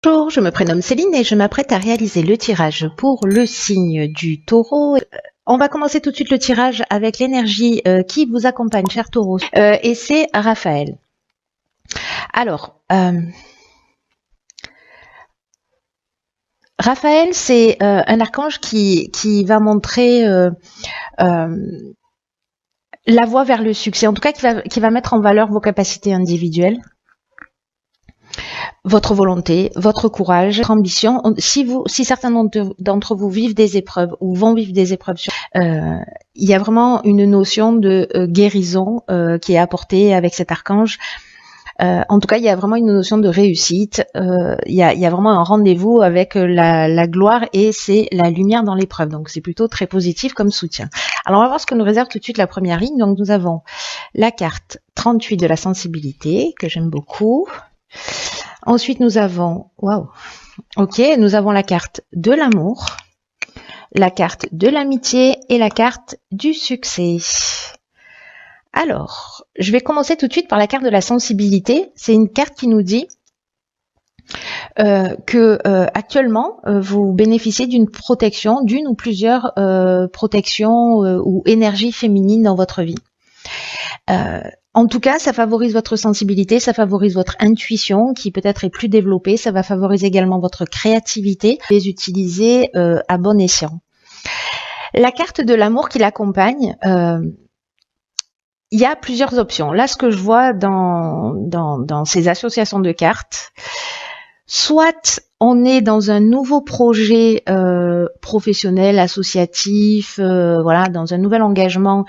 Bonjour, je me prénomme Céline et je m'apprête à réaliser le tirage pour le signe du taureau. On va commencer tout de suite le tirage avec l'énergie qui vous accompagne, cher taureau, et c'est Raphaël. Alors, Raphaël, c'est un archange qui va montrer la voie vers le succès, en tout cas qui va mettre en valeur vos capacités individuelles, votre volonté, votre courage, votre ambition. Si certains d'entre vous vivent des épreuves ou vont vivre des épreuves, il y a vraiment une notion de guérison qui est apportée avec cet archange. En tout cas, il y a vraiment une notion de réussite. Il y a vraiment un rendez-vous avec la gloire et c'est la lumière dans l'épreuve. Donc, c'est plutôt très positif comme soutien. Alors, on va voir ce que nous réserve tout de suite la première ligne. Donc, nous avons la carte 38 de la sensibilité, que j'aime beaucoup. Ensuite, nous avons, nous avons la carte de l'amour, la carte de l'amitié et la carte du succès. Alors, je vais commencer tout de suite par la carte de la sensibilité. C'est une carte qui nous dit que actuellement, vous bénéficiez d'une protection, d'une ou plusieurs protections ou énergies féminines dans votre vie. En tout cas, ça favorise votre sensibilité, ça favorise votre intuition qui peut-être est plus développée, ça va favoriser également votre créativité, les utiliser à bon escient. La carte de l'amour qui l'accompagne, il y a plusieurs options. Là, ce que je vois dans ces associations de cartes, soit on est dans un nouveau projet professionnel, associatif, voilà, dans un nouvel engagement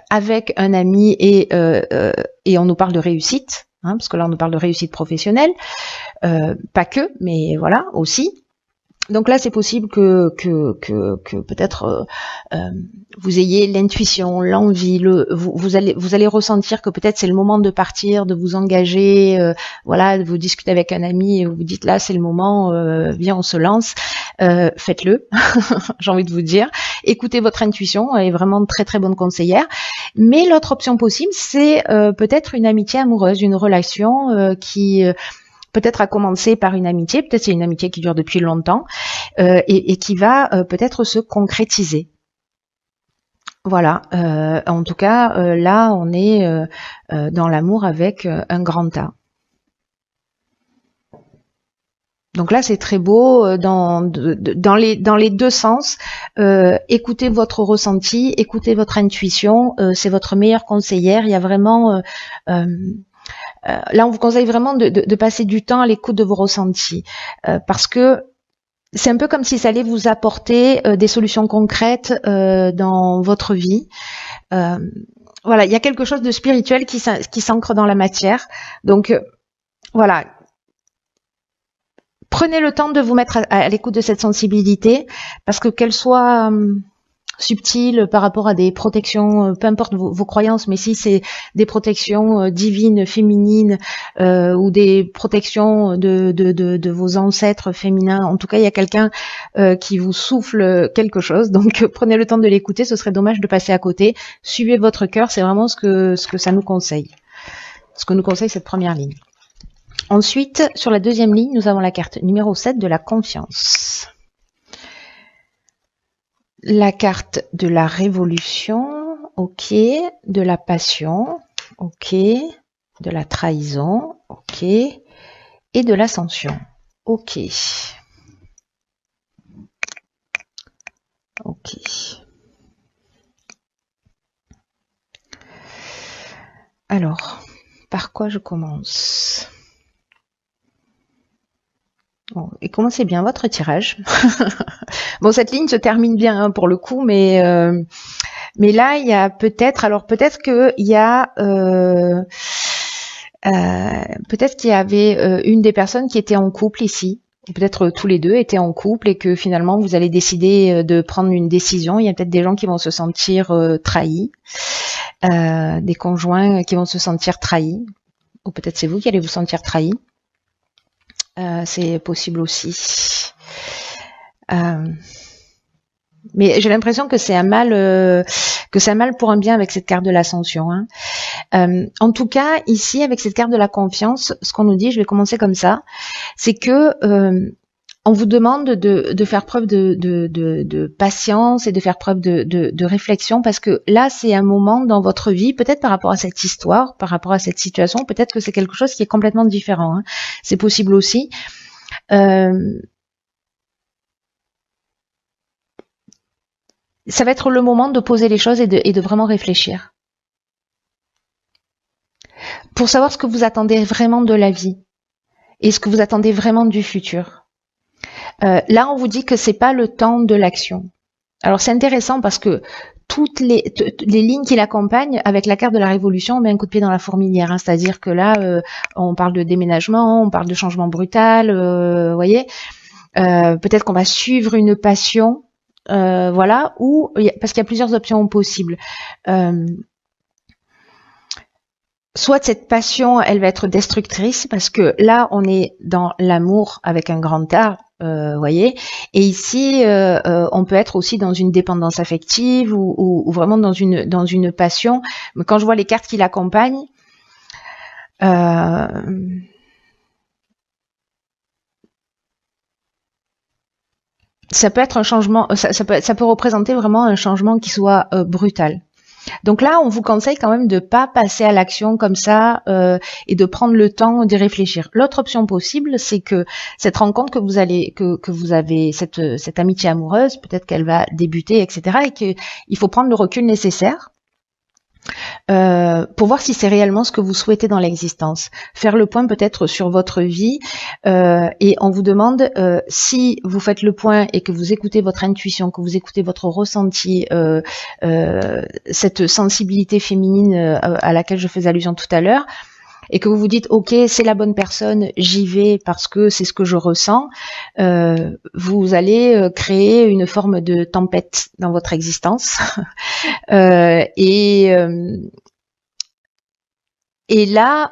avec un ami et on nous parle de réussite, hein, parce que là on nous parle de réussite professionnelle, pas que, mais voilà aussi. Donc là, c'est possible que peut-être vous ayez l'intuition, l'envie, vous allez ressentir que peut-être c'est le moment de partir, de vous engager, voilà, de vous discuter avec un ami et vous dites là, c'est le moment, viens, on se lance. Faites-le, j'ai envie de vous dire. Écoutez votre intuition, elle est vraiment très très bonne conseillère. Mais l'autre option possible, c'est peut-être une amitié amoureuse, une relation qui peut-être a commencé par une amitié, peut-être c'est une amitié qui dure depuis longtemps et qui va peut-être se concrétiser. Voilà, en tout cas, là, on est dans l'amour avec un grand A. Donc là, c'est très beau dans les deux sens. Écoutez votre ressenti, écoutez votre intuition, c'est votre meilleure conseillère. Il y a vraiment... là, on vous conseille vraiment de passer du temps à l'écoute de vos ressentis parce que c'est un peu comme si ça allait vous apporter des solutions concrètes dans votre vie. Voilà, il y a quelque chose de spirituel qui s'ancre dans la matière. Donc, voilà. Prenez le temps de vous mettre à l'écoute de cette sensibilité parce que qu'elle soit subtile par rapport à des protections, peu importe vos croyances, mais si c'est des protections divines, féminines, ou des protections de vos ancêtres féminins, en tout cas il y a quelqu'un qui vous souffle quelque chose, donc prenez le temps de l'écouter, ce serait dommage de passer à côté. Suivez votre cœur, c'est vraiment ce que ça nous conseille, ce que nous conseille cette première ligne. Ensuite, sur la deuxième ligne, nous avons la carte numéro 7 de la confiance. La carte de la révolution, ok, de la passion, ok, de la trahison, ok, et de l'ascension, ok. Ok. Alors, par quoi je commence ? Bon, et commencez bien votre tirage. Bon, cette ligne se termine bien hein, pour le coup, mais là il y a peut-être qu'il y a peut-être qu'il y avait une des personnes qui était en couple ici, ou peut-être tous les deux étaient en couple et que finalement vous allez décider de prendre une décision. Il y a peut-être des gens qui vont se sentir trahis, des conjoints qui vont se sentir trahis, ou peut-être c'est vous qui allez vous sentir trahis. C'est possible aussi. Mais j'ai l'impression que c'est un mal pour un bien avec cette carte de l'ascension. Hein. En tout cas, ici, avec cette carte de la confiance, ce qu'on nous dit, je vais commencer comme ça, c'est que on vous demande de faire preuve de patience et de faire preuve de réflexion, parce que là, c'est un moment dans votre vie, peut-être par rapport à cette histoire, par rapport à cette situation, peut-être que c'est quelque chose qui est complètement différent. Hein. C'est possible aussi. Ça va être le moment de poser les choses et de vraiment réfléchir. Pour savoir ce que vous attendez vraiment de la vie et ce que vous attendez vraiment du futur. Là, on vous dit que c'est pas le temps de l'action. Alors c'est intéressant parce que toutes les lignes qui l'accompagnent, avec la carte de la révolution, on met un coup de pied dans la fourmilière. Hein, c'est-à-dire que là, on parle de déménagement, on parle de changement brutal, voyez. Peut-être qu'on va suivre une passion. Voilà, ou parce qu'il y a plusieurs options possibles. Soit cette passion, elle va être destructrice, parce que là, on est dans l'amour avec un grand A, voyez. Et ici, on peut être aussi dans une dépendance affective ou vraiment dans une passion. Mais quand je vois les cartes qui l'accompagnent, ça peut être un changement, ça peut représenter vraiment un changement qui soit brutal. Donc là, on vous conseille quand même de pas passer à l'action comme ça et de prendre le temps d'y réfléchir. L'autre option possible, c'est que cette rencontre que vous avez, cette amitié amoureuse, peut-être qu'elle va débuter, etc. et qu'il faut prendre le recul nécessaire. Pour voir si c'est réellement ce que vous souhaitez dans l'existence. Faire le point peut-être sur votre vie et on vous demande si vous faites le point et que vous écoutez votre intuition, que vous écoutez votre ressenti, cette sensibilité féminine à laquelle je faisais allusion tout à l'heure, et que vous vous dites ok, c'est la bonne personne, j'y vais parce que c'est ce que je ressens, vous allez créer une forme de tempête dans votre existence et là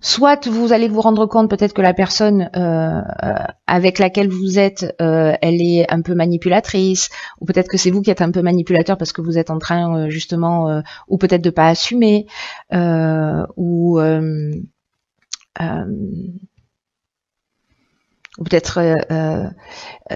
soit vous allez vous rendre compte peut-être que la personne avec laquelle vous êtes, elle est un peu manipulatrice, ou peut-être que c'est vous qui êtes un peu manipulateur parce que vous êtes en train justement, ou peut-être de pas assumer, ou peut-être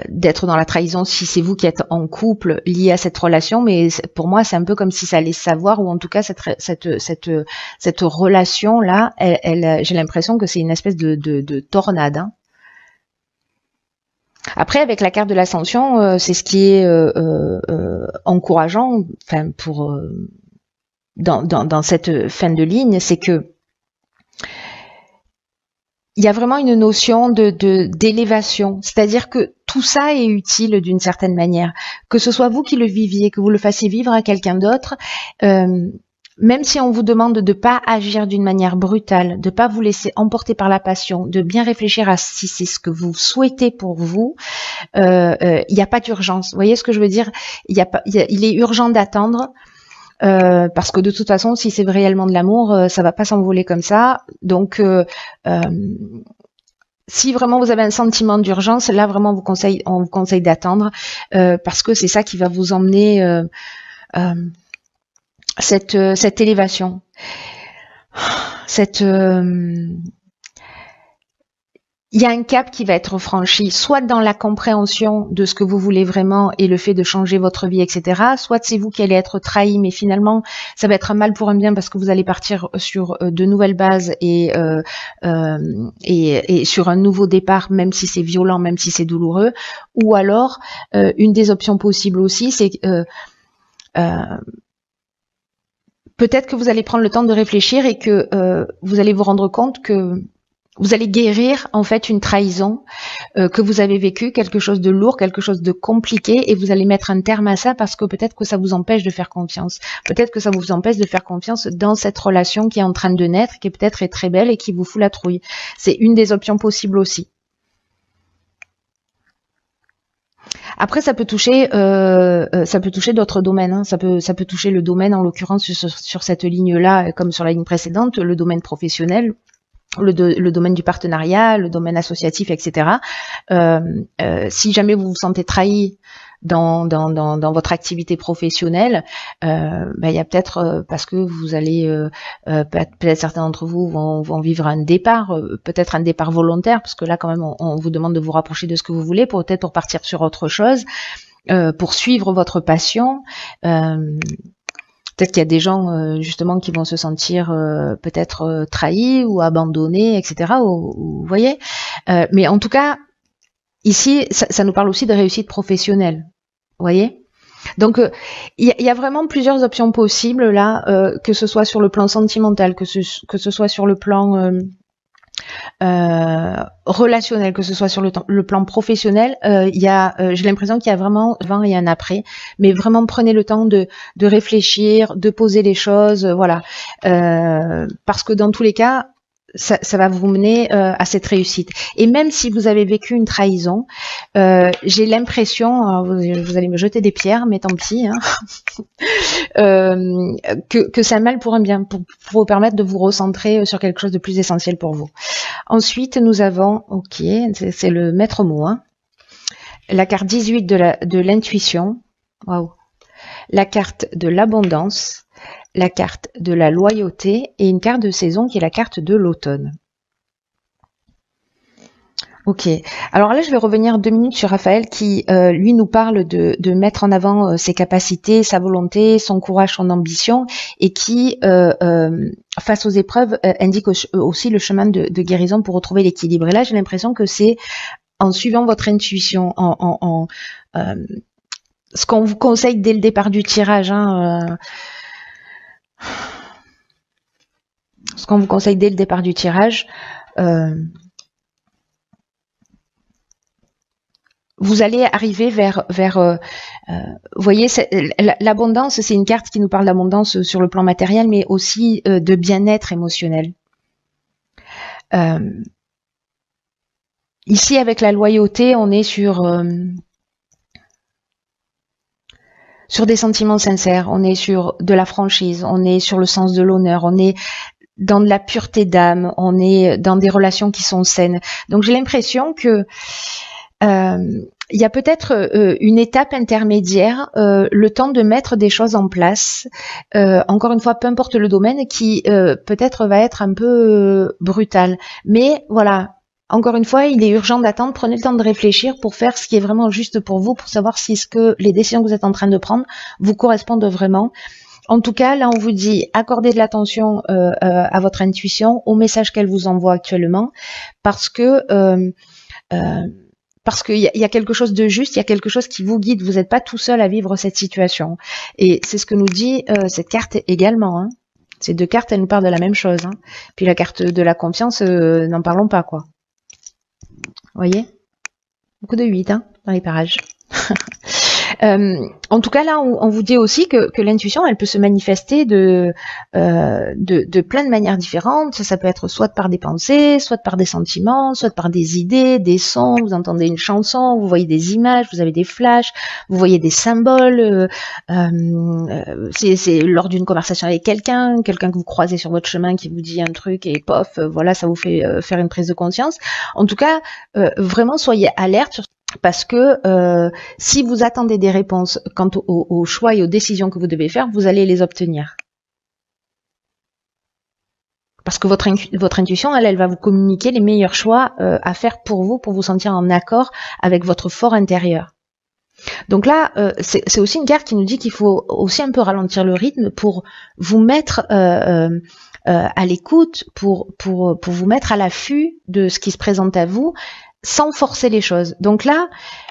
d'être dans la trahison si c'est vous qui êtes en couple lié à cette relation, mais pour moi c'est un peu comme si ça allait savoir, ou en tout cas cette relation là, j'ai l'impression que c'est une espèce de tornade. Hein. Après, avec la carte de l'ascension, c'est ce qui est encourageant, enfin pour dans cette fin de ligne, c'est que il y a vraiment une notion d'élévation, c'est-à-dire que tout ça est utile d'une certaine manière, que ce soit vous qui le viviez, que vous le fassiez vivre à quelqu'un d'autre, même si on vous demande de pas agir d'une manière brutale, de pas vous laisser emporter par la passion, de bien réfléchir à si c'est ce que vous souhaitez pour vous, il n'y a pas d'urgence. Vous voyez ce que je veux dire ? Il est urgent d'attendre. Parce que de toute façon, si c'est réellement de l'amour, ça va pas s'envoler comme ça. Donc, si vraiment vous avez un sentiment d'urgence, là vraiment on vous conseille d'attendre parce que c'est ça qui va vous emmener cette élévation, il y a un cap qui va être franchi, soit dans la compréhension de ce que vous voulez vraiment et le fait de changer votre vie, etc. Soit c'est vous qui allez être trahi, mais finalement, ça va être un mal pour un bien parce que vous allez partir sur de nouvelles bases et sur un nouveau départ, même si c'est violent, même si c'est douloureux. Ou alors, une des options possibles aussi, c'est peut-être que vous allez prendre le temps de réfléchir et que vous allez vous rendre compte que vous allez guérir en fait une trahison que vous avez vécue, quelque chose de lourd, quelque chose de compliqué, et vous allez mettre un terme à ça parce que peut-être que ça vous empêche de faire confiance. Peut-être que ça vous empêche de faire confiance dans cette relation qui est en train de naître, qui peut-être est très belle et qui vous fout la trouille. C'est une des options possibles aussi. Après, ça peut toucher d'autres domaines. Hein. Ça peut toucher le domaine, en l'occurrence sur cette ligne-là, comme sur la ligne précédente, le domaine professionnel. le domaine du partenariat, le domaine associatif, etc. Si jamais vous vous sentez trahi dans votre activité professionnelle, il y a peut-être parce que vous allez peut-être certains d'entre vous vont vivre un départ, peut-être un départ volontaire, parce que là quand même on vous demande de vous rapprocher de ce que vous voulez, peut-être pour partir sur autre chose, pour suivre votre passion. Peut-être qu'il y a des gens justement qui vont se sentir peut-être trahis ou abandonnés, etc. Vous voyez, mais en tout cas ici ça nous parle aussi de réussite professionnelle. Vous voyez, donc il y a vraiment plusieurs options possibles là, que ce soit sur le plan sentimental, que ce soit sur le plan relationnel, que ce soit sur le plan professionnel. J'ai l'impression qu'il y a vraiment avant et un après, mais vraiment prenez le temps de réfléchir, de poser les choses, voilà, parce que dans tous les cas ça va vous mener à cette réussite. Et même si vous avez vécu une trahison, j'ai l'impression, vous allez me jeter des pierres, mais tant pis, hein, que c'est un mal pour un bien, pour vous permettre de vous recentrer sur quelque chose de plus essentiel pour vous. Ensuite, nous avons, ok, c'est le maître mot, hein, la carte 18 de l'intuition, waouh, la carte de l'abondance, la carte de la loyauté et une carte de saison qui est la carte de l'automne. Ok, alors là je vais revenir 2 minutes sur Raphaël qui lui nous parle de mettre en avant ses capacités, sa volonté, son courage, son ambition, et qui face aux épreuves indique aussi le chemin de guérison pour retrouver l'équilibre. Et là j'ai l'impression que c'est en suivant votre intuition, ce qu'on vous conseille dès le départ du tirage, hein, ce qu'on vous conseille dès le départ du tirage, vous allez arriver vers vous voyez, l'abondance, c'est une carte qui nous parle d'abondance sur le plan matériel, mais aussi de bien-être émotionnel. Ici, avec la loyauté, on est sur des sentiments sincères, on est sur de la franchise, on est sur le sens de l'honneur, on est dans de la pureté d'âme, on est dans des relations qui sont saines. Donc j'ai l'impression que il y a peut-être une étape intermédiaire, le temps de mettre des choses en place, encore une fois, peu importe le domaine, qui peut-être va être un peu brutal. Mais voilà, encore une fois, il est urgent d'attendre, prenez le temps de réfléchir pour faire ce qui est vraiment juste pour vous, pour savoir si ce que les décisions que vous êtes en train de prendre vous correspondent vraiment. En tout cas, là, on vous dit, accordez de l'attention à votre intuition, au message qu'elle vous envoie actuellement, parce que qu'il y a quelque chose de juste, il y a quelque chose qui vous guide, vous n'êtes pas tout seul à vivre cette situation. Et c'est ce que nous dit cette carte également, hein. Ces 2 cartes, elles nous parlent de la même chose, hein. Puis la carte de la confiance, n'en parlons pas, quoi. Vous voyez, beaucoup de 8 hein, dans les parages. En tout cas, là, on vous dit aussi que l'intuition, elle peut se manifester de plein de manières différentes. Ça peut être soit par des pensées, soit par des sentiments, soit par des idées, des sons. Vous entendez une chanson, vous voyez des images, vous avez des flashs, vous voyez des symboles. C'est lors d'une conversation avec quelqu'un que vous croisez sur votre chemin qui vous dit un truc et pof, voilà, ça vous fait faire une prise de conscience. En tout cas, vraiment, soyez alerte sur parce que si vous attendez des réponses quant aux choix et aux décisions que vous devez faire, vous allez les obtenir. Parce que votre intuition, elle va vous communiquer les meilleurs choix à faire pour vous sentir en accord avec votre fort intérieur. Donc là, c'est aussi une carte qui nous dit qu'il faut aussi un peu ralentir le rythme pour vous mettre à l'écoute, pour vous mettre à l'affût de ce qui se présente à vous, sans forcer les choses. Donc là,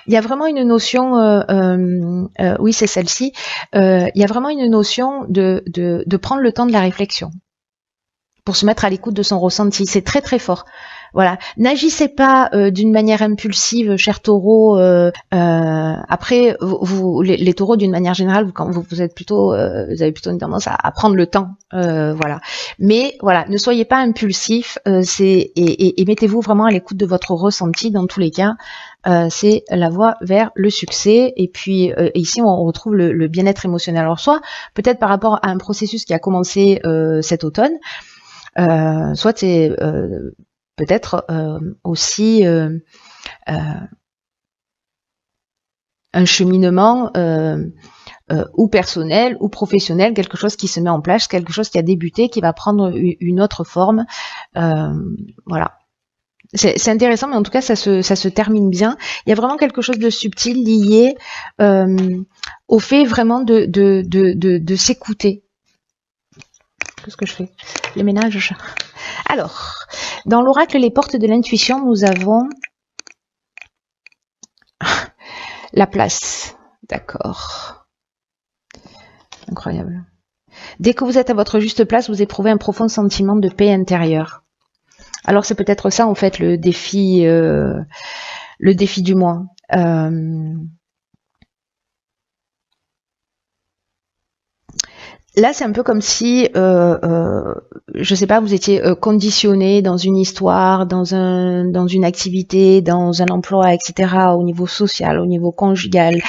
il y a vraiment une notion, oui c'est celle-ci, il y a vraiment une notion de prendre le temps de la réflexion pour se mettre à l'écoute de son ressenti. C'est très très fort. Voilà, n'agissez pas d'une manière impulsive, cher taureau. Après, les taureaux, d'une manière générale, vous êtes plutôt, vous avez plutôt une tendance à prendre le temps, voilà. Mais voilà, ne soyez pas impulsif, et mettez-vous vraiment à l'écoute de votre ressenti. Dans tous les cas, c'est la voie vers le succès. Et puis ici, on retrouve le bien-être émotionnel. Alors soit peut-être par rapport à un processus qui a commencé cet automne. Soit c'est peut-être aussi un cheminement ou personnel ou professionnel, quelque chose qui se met en place, quelque chose qui a débuté, qui va prendre une autre forme. Voilà. C'est intéressant, mais en tout cas, ça se termine bien. Il y a vraiment quelque chose de subtil lié au fait vraiment de s'écouter. Qu'est-ce que je fais? Le ménage. Alors, dans l'oracle Les Portes de l'intuition, nous avons la place. D'accord. Incroyable. Dès que vous êtes à votre juste place, vous éprouvez un profond sentiment de paix intérieure. Alors c'est peut-être ça en fait le défi du mois. Là, c'est un peu comme si, je sais pas, vous étiez conditionné dans une histoire, dans une activité, dans un emploi, etc., au niveau social, au niveau conjugal.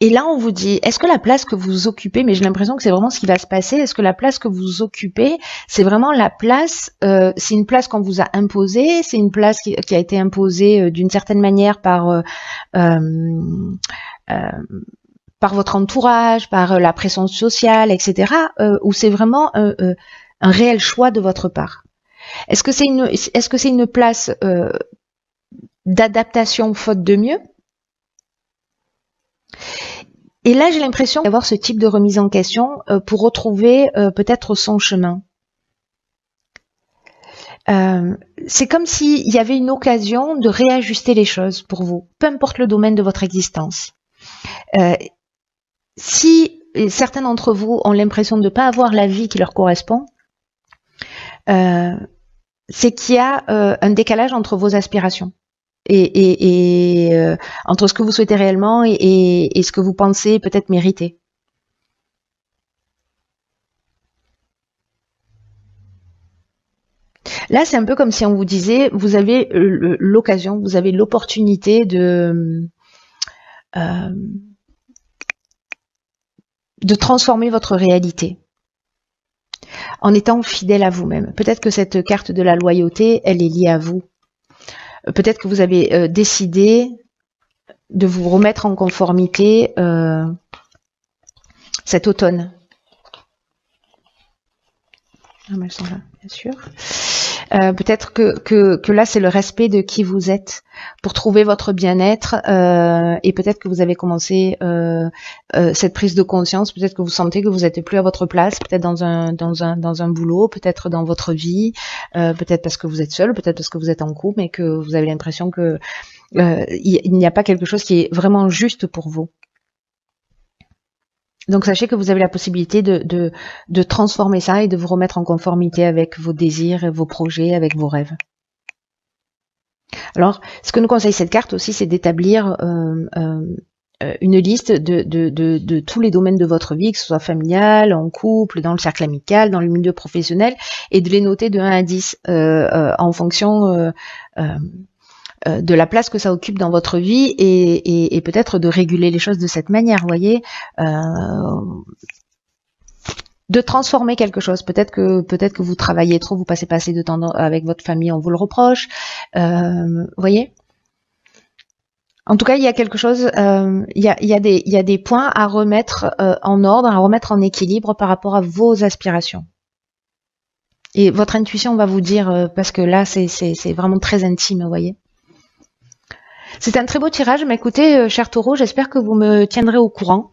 Et là, on vous dit, est-ce que la place que vous occupez, mais j'ai l'impression que c'est vraiment ce qui va se passer, est-ce que la place que vous occupez, c'est vraiment la place, c'est une place qu'on vous a imposée, c'est une place qui a été imposée d'une certaine manière par votre entourage, par la pression sociale, etc., ou c'est vraiment un réel choix de votre part? Est-ce que c'est une place d'adaptation faute de mieux? Et là, j'ai l'impression d'avoir ce type de remise en question pour retrouver peut-être son chemin. C'est comme s'il y avait une occasion de réajuster les choses pour vous, peu importe le domaine de votre existence. Si certains d'entre vous ont l'impression de ne pas avoir la vie qui leur correspond, c'est qu'il y a un décalage entre vos aspirations et entre ce que vous souhaitez réellement et ce que vous pensez peut-être mériter. Là, c'est un peu comme si on vous disait, vous avez l'occasion, vous avez l'opportunité de transformer votre réalité en étant fidèle à vous-même. Peut-être que cette carte de la loyauté, elle est liée à vous. Peut-être que vous avez décidé de vous remettre en conformité cet automne. Ah, mais elles sont là, bien sûr. Peut-être que là, c'est le respect de qui vous êtes pour trouver votre bien-être et peut-être que vous avez commencé cette prise de conscience, peut-être que vous sentez que vous n'êtes plus à votre place, peut-être dans un boulot, peut-être dans votre vie, peut-être parce que vous êtes seul, peut-être parce que vous êtes en couple et que vous avez l'impression que il n'y a pas quelque chose qui est vraiment juste pour vous. Donc sachez que vous avez la possibilité de transformer ça et de vous remettre en conformité avec vos désirs, vos projets, avec vos rêves. Alors, ce que nous conseille cette carte aussi, c'est d'établir une liste de tous les domaines de votre vie, que ce soit familial, en couple, dans le cercle amical, dans le milieu professionnel, et de les noter de 1 à 10 en fonction de la place que ça occupe dans votre vie et peut-être de réguler les choses de cette manière, vous voyez, de transformer quelque chose. Peut-être que vous travaillez trop, vous passez pas assez de temps avec votre famille, on vous le reproche, vous voyez. En tout cas, il y a quelque chose, il y a des points à remettre en ordre, à remettre en équilibre par rapport à vos aspirations. Et votre intuition va vous dire, parce que là, c'est vraiment très intime, vous voyez. C'est un très beau tirage, mais écoutez, cher Taureau, j'espère que vous me tiendrez au courant.